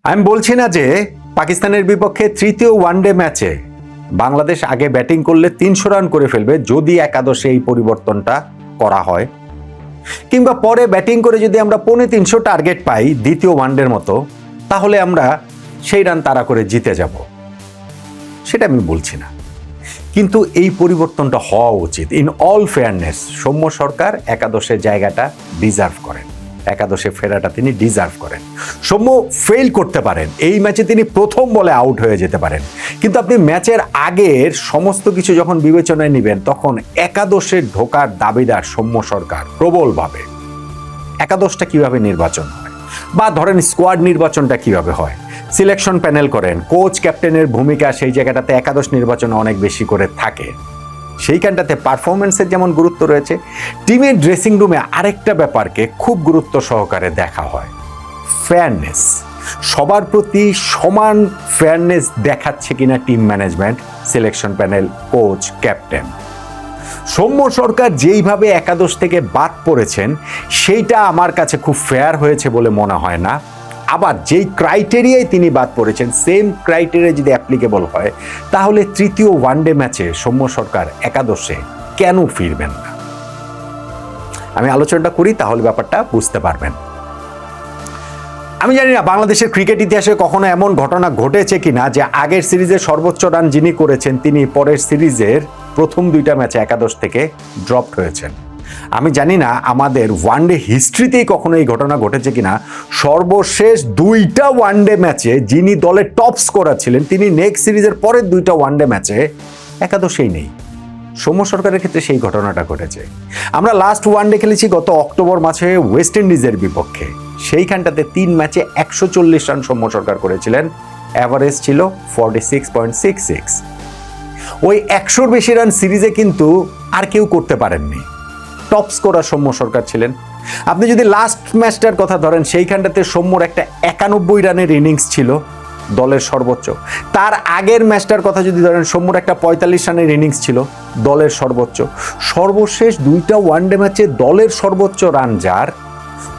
আমি বলছি না যে পাকিস্তানের বিপক্ষে তৃতীয় ওয়ানডে ম্যাচে বাংলাদেশ আগে ব্যাটিং করলে ৩০০ রান করে ফেলবে যদি একাদশে এই পরিবর্তনটা করা হয়, কিংবা পরে ব্যাটিং করে যদি আমরা ৩৫০ টার্গেট পাই দ্বিতীয় ওয়ানডের মতো, তাহলে আমরা সেই রান তাড়া করে জিতে যাব, সেটা আমি বলছি না। কিন্তু এই পরিবর্তনটা হওয়া উচিত। ইন অল ফেয়ারনেস, সৌম্য সরকার একাদশের জায়গাটা ডিজার্ভ করেন, একাদশে ফেরাটা তিনি ডিজার্ভ করেন। সৌম্য ফেল করতে পারেন, এই ম্যাচে তিনি প্রথম বলে আউট হয়ে যেতে পারেন, কিন্তু আপনি ম্যাচের আগের সমস্ত কিছু যখন বিবেচনায় নেবেন তখন একাদশে ঢোকার দাবিদার সৌম্য সরকার প্রবলভাবে। একাদশটা কিভাবে নির্বাচন হয়, বা ধরেন স্কোয়াড নির্বাচনটা কিভাবে হয়, সিলেকশন প্যানেল করেন, কোচ ক্যাপ্টেনের ভূমিকা সেই জায়গাটাতে একাদশ নির্বাচনে অনেক বেশি করে থাকে। সেইখানটাতে পারফরমেন্সের যেমন গুরুত্ব রয়েছে, টিমের ড্রেসিং রুমে আরেকটা ব্যাপারকে খুব গুরুত্ব সহকারে দেখা হয়, ফেয়ারনেস। সবার প্রতি সমান ফেয়ারনেস দেখাচ্ছে কিনা team management, selection panel, coach, captain. Soumya Sarkar যেইভাবে একাদশ থেকে বাদ পড়েছেন সেইটা আমার কাছে খুব ফেয়ার হয়েছে বলে মনে হয় না। আবার যেই ক্রাইটেরিয়ায় তিনি বাদ পড়েছেন সেম ক্রাইটেরিয়া যদি অ্যাপ্লিকেবল হয়, তাহলে তৃতীয় ওয়ানডে ম্যাচে সৌম্য সরকার একাদশে কেন ফিরবেন না? আমি আলোচনাটা করি, তাহলে ব্যাপারটা বুঝতে পারবেন। আমি জানি না বাংলাদেশের ক্রিকেট ইতিহাসে কখনো এমন ঘটনা ঘটেছে কিনা যে আগের সিরিজের সর্বোচ্চ রান যিনি করেছেন তিনি পরের সিরিজের প্রথম দুইটা ম্যাচে একাদশ থেকে ড্রপড হয়েছেন। আমি জানি না আমাদের ওয়ানডে হিস্ট্রিতেই কখনো এই ঘটনা ঘটেছে কিনা, সর্বশেষ দুইটা ওয়ানডে ম্যাচে যিনি দলের টপ স্কোরার ছিলেন তিনি নেক্সট সিরিজের পরের দুইটা ওয়ানডে ম্যাচে একাদশেই নেই। সৌম্য সরকারের ক্ষেত্রে সেই ঘটনাটা ঘটেছে। আমরা লাস্ট ওয়ানডে খেলেছি গত অক্টোবর মাসে ওয়েস্ট ইন্ডিজের বিপক্ষে, সেইখানটাতে ৩ ম্যাচে ১৪০ রান সৌম্য সরকার করেছিলেন, অ্যাভারেজ ছিল 46.66। ওই ১০০-র বেশি রান সিরিজে কিন্তু আর কেউ করতে পারেননি, টপ স্কোরার সৌম্য সরকার ছিলেন। আপনি যদি লাস্ট ম্যাচটার কথা ধরেন, সেইখানটাতে সৌম্যর একটা ৯১ রানের ইনিংস ছিল, দলের সর্বোচ্চ। তার আগের ম্যাচটার কথা যদি ধরেন, সৌম্যর একটা ৪৫ রানের ইনিংস ছিল, দলের সর্বোচ্চ। সর্বশেষ দুইটা ওয়ানডে ম্যাচে দলের সর্বোচ্চ রান যার,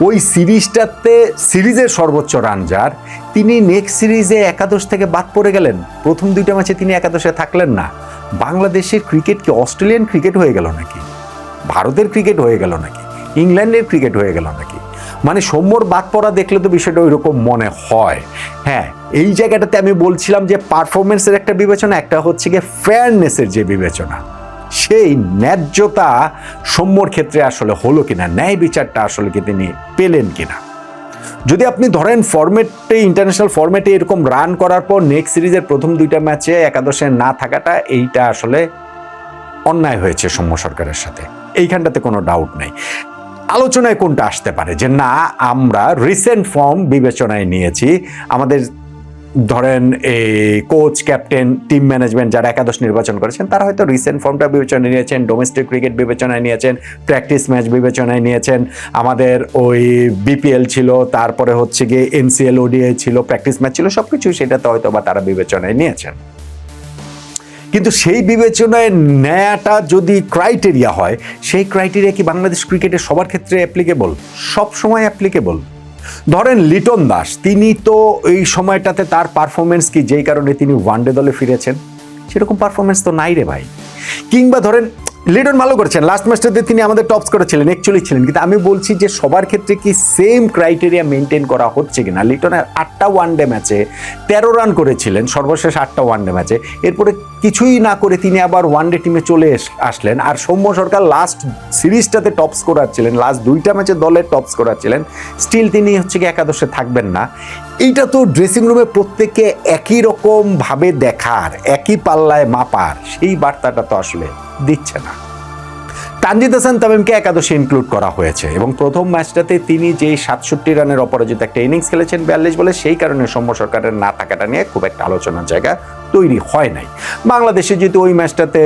ওই সিরিজটাতে সিরিজের সর্বোচ্চ রান যার, তিনি নেক্সট সিরিজে একাদশ থেকে বাদ পড়ে গেলেন। প্রথম দুইটা ম্যাচে তিনি একাদশে থাকলেন না। বাংলাদেশের ক্রিকেট কি অস্ট্রেলিয়ান ক্রিকেট হয়ে গেল নাকি? ভারতের ক্রিকেট হয়ে গেল নাকি? ইংল্যান্ডের ক্রিকেট হয়ে গেল নাকি? মানে সৌম্যর বাদ পড়া দেখলে তো বিষয়টা ওই রকম মনে হয়। হ্যাঁ, এই জায়গাটাতে আমি বলছিলাম যে পারফরমেন্সের একটা বিবেচনা, একটা হচ্ছে গিয়ে ফেয়ারনেসের যে বিবেচনা, সেই ন্যায্যতা সৌম্যর ক্ষেত্রে আসলে হলো কিনা, ন্যায় বিচারটা আসলে কি তিনি পেলেন কিনা। যদি আপনি ধরেন ফরম্যাটে, ইন্টারন্যাশনাল ফরম্যাটে এরকম রান করার পর নেক্সট সিরিজের প্রথম দুইটা ম্যাচে একাদশে না থাকাটা, এইটা আসলে অন্যায় হয়েছে সৌম্য সরকারের সাথে, এইখানটাতে কোনো ডাউট নেই। আলোচনায় কোনটা আসতে পারে যে না আমরা রিসেন্ট ফর্ম বিবেচনায় নিয়েছি, আমাদের ধরেন এই কোচ, ক্যাপ্টেন, টিম ম্যানেজমেন্ট যারা একাদশ নির্বাচন করেছেন তারা হয়তো রিসেন্ট ফর্মটা বিবেচনায় নিয়েছেন, ডোমেস্টিক ক্রিকেট বিবেচনায় নিয়েছেন, প্র্যাকটিস ম্যাচ বিবেচনায় নিয়েছেন, আমাদের ওই বিপিএল ছিল, তারপরে হচ্ছে গিয়ে এনসিএল, ওডিআই ছিল, প্র্যাকটিস ম্যাচ ছিল, সবকিছু সেটাতে হয়তো বা তারা বিবেচনায় নিয়েছেন। কিন্তু সেই বিবেচনায় নেয়াটা যদি ক্রাইটেরিয়া হয়, সেই ক্রাইটেরিয়া কি বাংলাদেশ ক্রিকেটের সবার ক্ষেত্রে অ্যাপ্লিকেবল? সব সময় অ্যাপ্লিকেবল? ধরেন লিটন দাস, তিনি তো এই সময়টাতে তার পারফরমেন্স কি যেই কারণে তিনি ওয়ানডে দলে ফিরেছেন, সেরকম পারফরমেন্স তো নাই রে ভাই। কিংবা ধরেন লিটন ভালো করেছেন, লাস্ট ম্যাচটাতে তিনি আমাদের টপ স্কোরার ছিলেন, অ্যাকচুয়ালি ছিলেন, কিন্তু আমি বলছি যে সবার ক্ষেত্রে কি সেম ক্রাইটেরিয়া মেনটেন করা হচ্ছে কিনা। লিটনের 8টা ওয়ানডে ম্যাচে 13 রান করেছিলেন, সর্বশেষ 8টা ওয়ানডে ম্যাচে, এরপরে কিছুই না করে তিনি আবার ওয়ানডে টিমে চলে আসলেন। আর সৌম্য সরকার লাস্ট সিরিজটাতে টপ স্কোরার ছিলেন, লাস্ট দুইটা ম্যাচে দলের টপ স্কোরার ছিলেন, স্টিল তিনি হচ্ছে কি একাদশে থাকবেন না। এইটা তো ড্রেসিং রুমে প্রত্যেককে একই রকম ভাবে দেখার, একই পাল্লায় মাপার সেই বার্তাটা তো আসলে দিচ্ছে না। তানজিদ হাসান তামিমকে একাদশে ইনক্লুড করা হয়েছে এবং প্রথম ম্যাচটাতে তিনি যে 67 রানের অপরাজিত একটা ইনিংস খেলেছেন 42 বলে, সেই কারণে সৌম্য সরকারের না থাকাটা নিয়ে খুব একটা আলোচনার জায়গা তৈরি হয় নাই। বাংলাদেশে যেহেতু ওই ম্যাচটাতে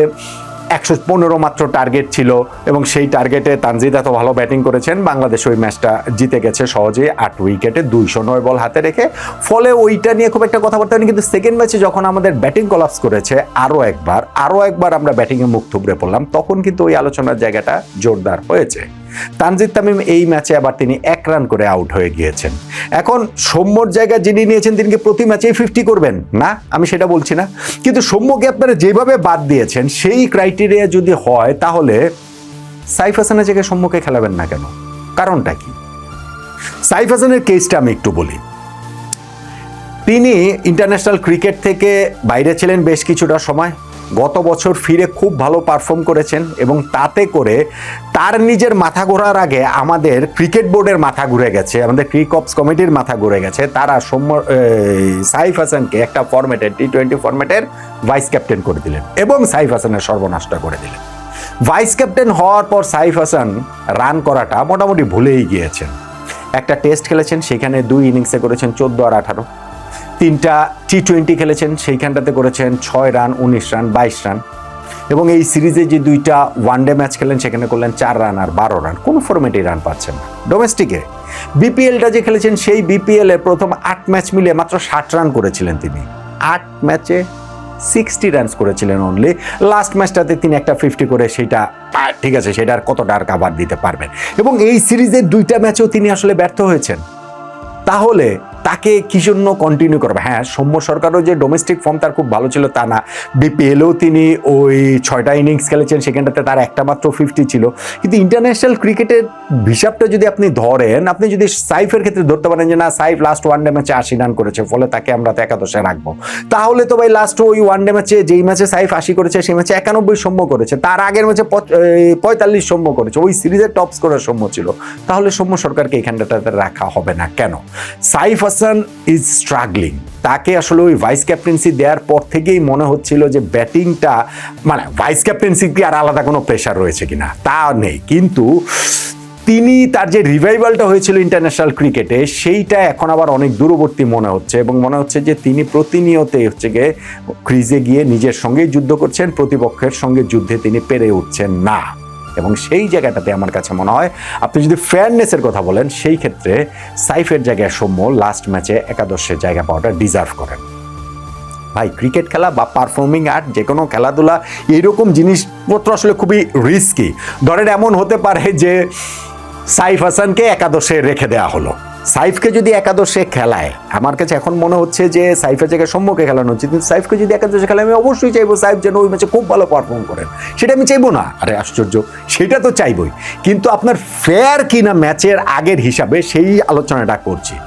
115 মাত্র টার্গেট ছিল এবং সেই টার্গেটে তানজিদ এত ভালো ব্যাটিং করেছেন, বাংলাদেশ ওই ম্যাচটা জিতে গেছে সহজে 8 উইকেটে 209 বল হাতে রেখে। ফলে ওইটা নিয়ে খুব একটা কথাবার্তা হয়নি। কিন্তু সেকেন্ড ম্যাচে যখন আমাদের ব্যাটিং কলাপস করেছে, আরও একবার আমরা ব্যাটিংয়ে মুখ থুবড়ে পড়লাম, তখন কিন্তু ওই আলোচনার জায়গাটা জোরদার হয়েছে। তানজিদ তামিম এই ম্যাচে আবার তিনি 1 রান করে আউট হয়ে গিয়েছেন। এখন সৌম্যর জায়গা যিনি নিয়েছেন তিনি কি প্রতি ম্যাচেই 50 করবেন? না, আমি সেটা বলছি না, কিন্তু সৌম্যকে আপনারা যেভাবে বাদ দিয়েছেন সেই ক্রাইটেরিয়া যদি হয় তাহলে সাইফ হাসানের জায়গায় সৌম্যকে খেলাবেন না কেন? কারণটা কি? সাইফ হাসানের কেসটা আমি একটু বলি। তিনি ইন্টারন্যাশনাল ক্রিকেট থেকে বাইরে ছিলেন বেশ কিছুটা সময়, গত বছর ফিরে খুব ভালো পারফর্ম করেছেন এবং তাতে করে তার নিজের মাথা ঘোরার আগে আমাদের ক্রিকেট বোর্ডের মাথা ঘুরে গেছে, আমাদের ক্রিকঅপস কমিটির মাথা ঘুরে গেছে। তারা সাইফ হাসানকে একটা ফরম্যাটের T20 ফরম্যাটের ভাইস ক্যাপ্টেন করে দিলেন এবং সাইফ হাসানের সর্বনাশটা করে দিলেন। ভাইস ক্যাপ্টেন হওয়ার পর সাইফ হাসান রান করাটা মোটামুটি ভুলেই গিয়েছেন। একটা টেস্ট খেলেছেন, সেখানে 2 ইনিংসে করেছেন 14 আর 18। 3টা T20 খেলেছেন, সেইখানটাতে করেছেন 6 রান, 19 রান, 22 রান। এবং এই সিরিজে যে 2টা ওয়ানডে ম্যাচ খেলেন সেখানে করলেন 4 রান আর 12 রান। কোনো ফরম্যাটেই রান পাচ্ছেন না। ডোমেস্টিকে বিপিএলটা যে খেলেছেন সেই বিপিএল এর প্রথম 8 ম্যাচ মিলিয়ে মাত্র 60 রান করেছিলেন তিনি। 8 ম্যাচে 60 রানস করেছিলেন অনলি। লাস্ট ম্যাচটাতে তিনি একটা 50 করে, সেটা ঠিক আছে, সেটা আর কতটা আর কাভার দিতে পারবেন। এবং এই সিরিজের 2টা ম্যাচেও তিনি আসলে ব্যর্থ হয়েছেন। তাহলে তাকে কি জন্য কন্টিনিউ করবে? হ্যাঁ, সৌম্য সরকারও যে ডোমেস্টিক ফর্ম তার খুব ভালো ছিল তা না, বিপিএলও তিনি ওই 6টা ইনিংস খেলেছেন, সেখানটাতে তার একটা মাত্র 50 ছিল। কিন্তু ইন্টারন্যাশনাল ক্রিকেটের হিসাবটা যদি আপনি ধরেন, আপনি যদি সাইফের ক্ষেত্রে ধরতে পারেন যে না, সাইফ লাস্ট ওয়ানডে ম্যাচে 80 রান করেছে, ফলে তাকে আমরা তো একাদশে রাখবো, তাহলে তো ভাই লাস্ট ওই ওয়ানডে ম্যাচে যেই ম্যাচে সাইফ 80 করেছে সেই ম্যাচে 91 সৌম্য করেছে, তার আগের ম্যাচে 45 সৌম্য করেছে, ওই সিরিজের টপ স্কোরার সৌম্য ছিল। তাহলে সৌম্য সরকারকে এখানটাতে রাখা হবে না কেন? Saif Hasan is struggling. তাকে আসলে ওই ভাইস ক্যাপ্টেন্সি দেওয়ার পর থেকেই মনে হচ্ছিল যে ব্যাটিংটা, মানে ভাইস ক্যাপ্টেন্সি কি আর আলাদা কোনো প্রেশার রয়েছে কিনা তা নেই, কিন্তু তিনি তার যে রিভাইভালটা হয়েছিল ইন্টারন্যাশনাল ক্রিকেটে সেইটা এখন আবার অনেক দূরবর্তী মনে হচ্ছে এবং মনে হচ্ছে যে তিনি প্রতিনিয়তই হচ্ছে গিয়ে ক্রিজে গিয়ে নিজের সঙ্গেই যুদ্ধ করছেন, প্রতিপক্ষের সঙ্গে যুদ্ধে তিনি পেরে উঠছেন না। এবং সেই জায়গাটাতে আমার কাছে মনে হয় আপনি যদি ফেয়ারনেসের কথা বলেন সেই ক্ষেত্রে সাইফের জায়গায় সৌম্য লাস্ট ম্যাচে একাদশের জায়গা পাওয়াটা ডিজার্ভ করেন। ভাই, ক্রিকেট খেলা বা পারফর্মিং আর্ট যে কোনো খেলাধুলা এইরকম জিনিসপত্র আসলে খুবই রিস্কি। ধরেন এমন হতে পারে যে সাইফ হাসানকে একাদশে রেখে দেওয়া হলো, সাইফকে যদি একাদশে খেলায়, আমার কাছে এখন মনে হচ্ছে যে সাইফের জায়গায় সৌম্যকে খেলানো উচিত, কিন্তু সাইফকে যদি একাদশে খেলায় আমি অবশ্যই চাইবো সাইফ যেন ওই ম্যাচে খুব ভালো পারফর্ম করেন। সেটা আমি চাইবো না? আরে আশ্চর্য, সেটা তো চাইবই, কিন্তু আপনার ফেয়ার কিনা ম্যাচের আগের হিসাবে সেই আলোচনাটা করছি।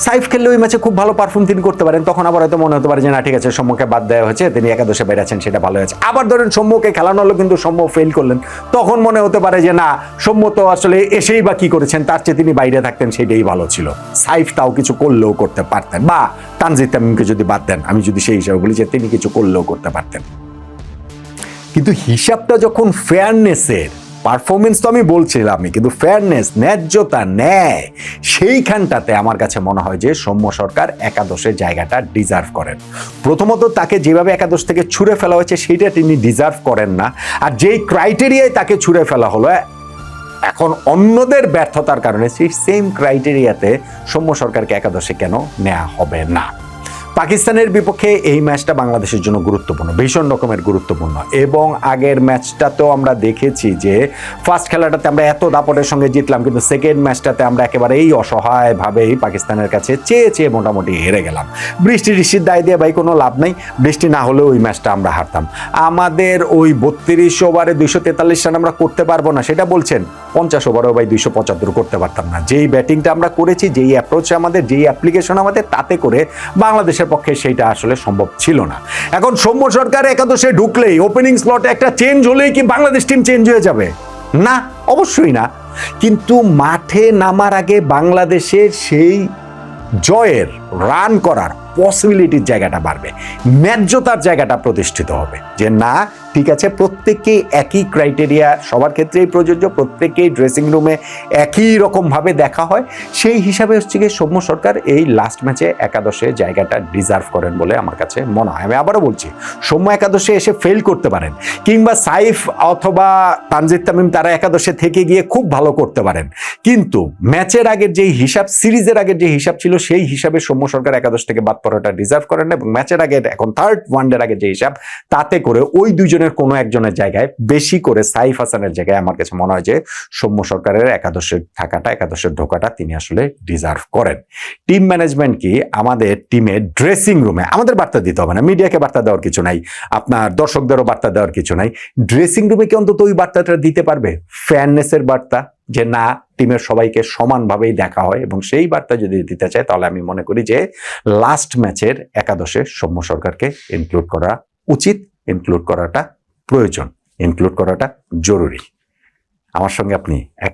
সাইফ খেললে ওই ম্যাচে খুব ভালো পারফর্ম তিনি করতে পারেন, তখন আবার হয়তো মনে হতে পারে যে না ঠিক আছে, সৌম্যকে বাদ দেওয়া হয়েছে, তিনি একাদশে বেড়েছেন, সেটা ভালো হয়েছে। আবার ধরেন সৌম্যকে খেলানো হলো কিন্তু সৌম্য ফেল করলেন, তখন মনে হতে পারে যে না, সৌম্য তো আসলে এসেই বা কি করেছেন, তার চেয়ে তিনি বাইরে থাকতেন সেটাই ভালো ছিল। সাইফ তাও কিছু করলেও করতে পারতেন, বা তানজিদ তামিমকে যদি বাদ দেন, আমি যদি সেই হিসাবে বলি যে তিনি কিছু করলেও করতে পারতেন। কিন্তু হিসাবটা যখন ফেয়ারনেসের, পারফরমেন্স তো আমি বলছিলাম, কিন্তু ফেয়ারনেস, ন্যায্যতা, ন্যায়, সেইখানটাতে আমার কাছে মনে হয় যে সৌম্য সরকার একাদশের জায়গাটা ডিজার্ভ করেন। প্রথমত তাকে যেভাবে একাদশ থেকে ছুঁড়ে ফেলা হয়েছে সেইটা তিনি ডিজার্ভ করেন না, আর যেই ক্রাইটেরিয়ায় তাকে ছুঁড়ে ফেলা হলো এখন অন্যদের ব্যর্থতার কারণে সেই সেম ক্রাইটেরিয়াতে সৌম্য সরকারকে একাদশে কেন নেওয়া হবে না? পাকিস্তানের বিপক্ষে এই ম্যাচটা বাংলাদেশের জন্য গুরুত্বপূর্ণ, ভীষণ রকমের গুরুত্বপূর্ণ। এবং আগের ম্যাচটাতেও আমরা দেখেছি যে ফার্স্ট খেলাটাতে আমরা এত দাপটের সঙ্গে জিতলাম, কিন্তু সেকেন্ড ম্যাচটাতে আমরা একেবারে এই অসহায়ভাবেই পাকিস্তানের কাছে চেয়ে মোটামুটি হেরে গেলাম। বৃষ্টির দায় দিয়ে ভাই কোনো লাভ নাই, বৃষ্টি না হলেও ওই ম্যাচটা আমরা হারতাম। আমাদের ওই 32 ওভারে 243 রান আমরা করতে পারবো না সেটা বলছেন, 50 ওভারেও ভাই 275 করতে পারতাম না। যেই ব্যাটিংটা আমরা করেছি, যেই অ্যাপ্রোচ আমাদের, যেই অ্যাপ্লিকেশন আমাদের, তাতে করে বাংলাদেশের পক্ষে সেইটা আসলে সম্ভব ছিল না। এখন সৌম্য সরকার একাদশে ঢুকলেই, ওপেনিং স্লটে একটা চেঞ্জ হলেই কি বাংলাদেশ টিম চেঞ্জ হয়ে যাবে? না, অবশ্যই না। কিন্তু মাঠে নামার আগে বাংলাদেশের সেই জয়ের, রান করার পসিবিলিটির জায়গাটা বাড়বে, ন্যায্যতার জায়গাটা প্রতিষ্ঠিত হবে যে না ঠিক আছে, প্রত্যেককেই একই ক্রাইটেরিয়া সবার ক্ষেত্রেই প্রযোজ্য, প্রত্যেককেই ড্রেসিং রুমে একই রকমভাবে দেখা হয়। সেই হিসাবে হচ্ছে গিয়ে সৌম্য সরকার এই লাস্ট ম্যাচে একাদশে জায়গাটা ডিজার্ভ করেন বলে আমার কাছে মনে হয়। আমি আবারও বলছি, সৌম্য একাদশে এসে ফেল করতে পারেন, কিংবা সাইফ অথবা তানজিদ তামিম তারা একাদশে থেকে গিয়ে খুব ভালো করতে পারেন, কিন্তু ম্যাচের আগের যেই হিসাব, সিরিজের আগের যে হিসাব ছিল সেই হিসাবে সৌম্য সরকার একাদশ থেকে বাদ পড়াটা ডিজার্ভ করেন না। এবং ম্যাচের আগে, এখন থার্ড ওয়ানডের আগে যে হিসাব, তাতে করে ওই দুজন তিনজনের কোনো একজনের জায়গায়, বেশি করে সাইফ হাসানের জায়গায় আমার কাছে মনে হয় যে সৌম্য সরকারের একাদশে থাকাটা, একাদশের ঢোকাটা তিনি আসলে ডিজার্ভ করেন। টিম ম্যানেজমেন্ট কি আমাদের টিমের ড্রেসিং রুমে, আমাদের বার্তা দিতে হবে না, মিডিয়াকে বার্তা দেওয়ার কিছু নাই, আপনার দর্শকদেরও বার্তা দেওয়ার কিছু নাই, ড্রেসিং রুমে কি অন্তত ওই বার্তাটা দিতে পারবে? ফেয়ারনেসের বার্তা, যে না, টিমের সবাইকে সমানভাবেই দেখা হয়, এবং সেই বার্তা যদি দিতে চায় তাহলে আমি মনে করি যে লাস্ট ম্যাচের একাদশে সৌম্য সরকারকে ইনক্লুড করা উচিত, ইনক্লুড করাটা প্রয়োজন, ইনক্লুড করাটা জরুরি। আমার সঙ্গে আপনি এক